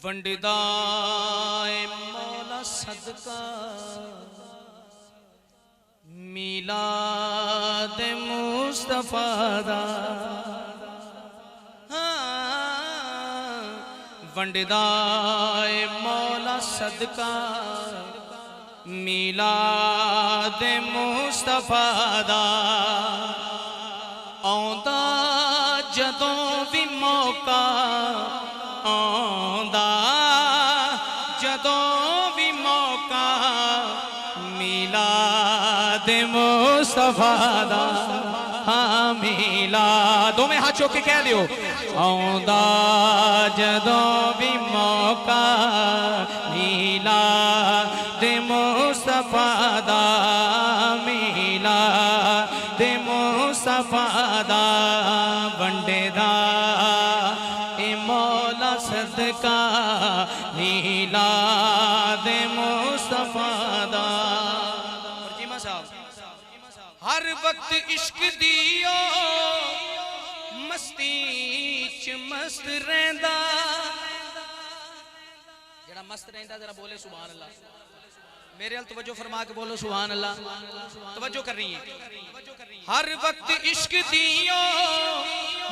ونڈدا اے مولا صدقہ میلاد مصطفیٰ دا ونڈدا اے مولا صدقہ میلاد مصطفیٰ دا آندا جدوں بھی موقع آندا جدوں بھی موقع میلاد مصطفیٰ دا ہاں میلادوں میں ہاتھ چوک کے کہہ دیو آندا جدوں بھی موقع میلاد مصطفیٰ دا میلاد مصطفیٰ دا ونڈدا اے مولا صدقہ میلاد مصطفیٰ دا ہر وقت عشق دیو مستی چ مست رہندا جڑا مست رہندا ذرا بولے سبحان اللہ میرے ال توجہ فرما کے بولو سبحان اللہ توجہ کر رہی ہیں ہر وقت عشق دیو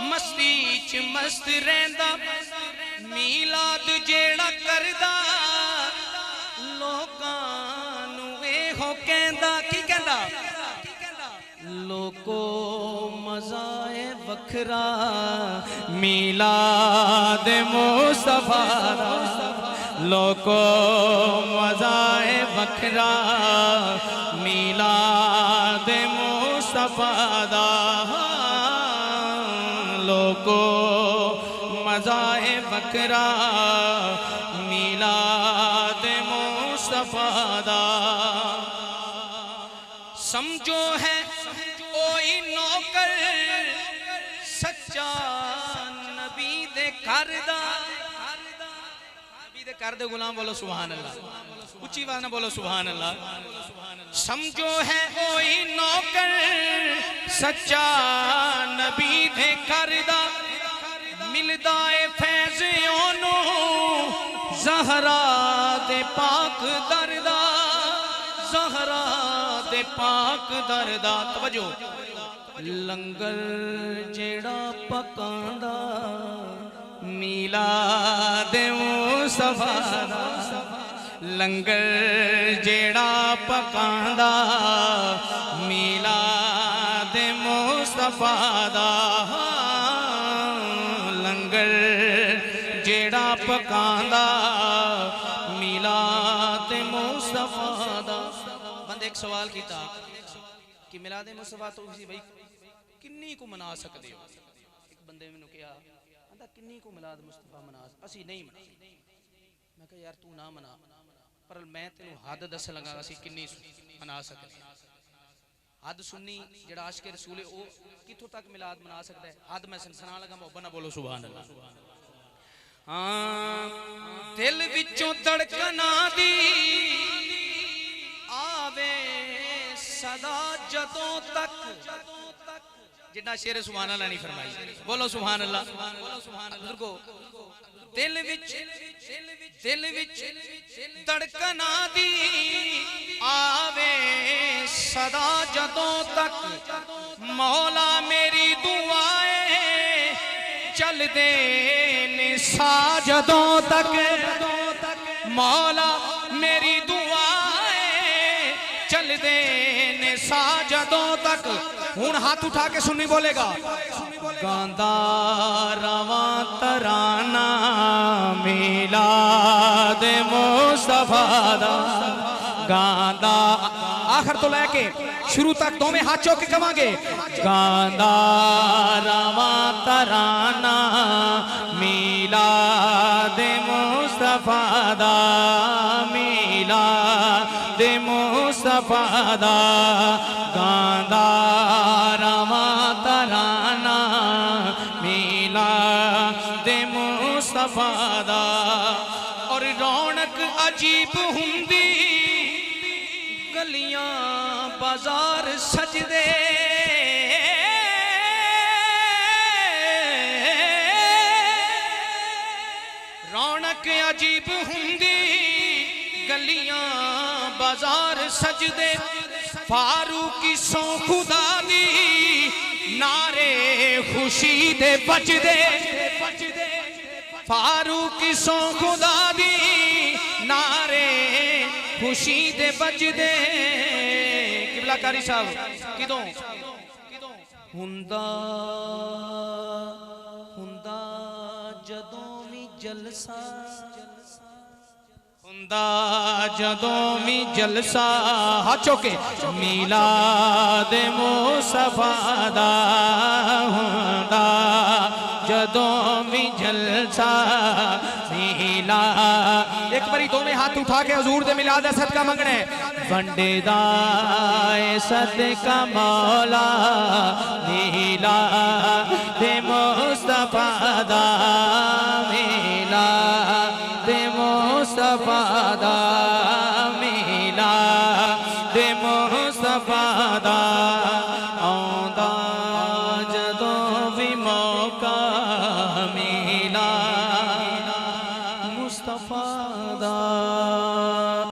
مستی چ مست رہندا میلاد جیڑا کردا لوکاں نوں ایہو کہندا کی کہندا لوکو مزائے وکھرا میلاد مصطفیٰ دا لوکو مزائے وکھرا میلاد مصطفیٰ دا لوکو مزائے وکھرا میلاد مصطفیٰ دا سمجھو ہے اوئی نوکر سچا نبی دے کردہ نبی دے کردہ غلام بولو سبحان اللہ اچھی بات نہ بولو سبحان اللہ سمجھو ہے اوئی نوکر سچا نبی دے کردہ ملدائے فیض اونو زہرا دے پاک دردہ زہرا دے پاک دردہ توجہ لنگر جیڑا پکاندا میلاد مصطفیٰ دا لنگر جیڑا پکاندا میلاد مصطفیٰ دا لنگر جیڑا پکاندا میلاد مصطفیٰ دا بندے ایک سوال کیتا کہ میلاد مصطفیٰ تو اسی بھائی کنی کو منا سکتے ہو ایک بندے میں نے کہا اندھا کنی کو میلاد مصطفیٰ منا اسی نہیں منا میں کہا یار تو نہ منا پر میں تینوں حد دس لگا اسی کنی منا سکتے حد سنی جڑا عاشق رسول ہے وہ کتوں تک میلاد منا سکتا ہے حد میں سنا لگا محبت نہ بولو سبحان اللہ دل وچوں دھڑکنا دی آوے صدا جدوں تک جتنا شیر سبحان اللہ نہیں فرمائی بولو سبحان اللہ بزرگو دل وچ دھڑکنا دی آوے صدا جدوں تک مولا میری دعائیں چل دے ساجدوں تک مولا میری دعائیں چل دے ساجدوں تک ہون ہاتھ اٹھا کے سنی بولے گا گاندہ رواں ترانہ میلاد مصطفیٰ دا گاندہ آخر تو لے کے شروع تک دو میں ہاتھ چوکے کماں گے گاندہ رواں ترانہ میلاد مصطفیٰ دا میلاد مصطفیٰ دا گاندہ رواں ترانہ میلاد مصطفیٰ دا اور رونق عجیب ہوندی گلیاں بازار سجدے رونق عجیب ہزار سجدے فاروقی سو خدا دی نعرے خوشی دے بجدے فاروقی سو خدا دی نعرے خوشی دے بجدے قبلہ کاری صاحب کدوں ہندہ جدوں میں جلسہ ہندہ جدوں میں جلسہ ہاتھوں کے میلاد مصطفیٰ دا ہندہ جدوں میں جلسہ میلاد ایک باری دونوں ہاتھ اٹھا کے حضور دے میلاد صدقہ منگنے بندے دائے صدقہ مولا میلاد مصطفیٰ دا میلاد مصطفیٰ دا میلاد مصطفیٰ دا آندا جدوں بھی موقع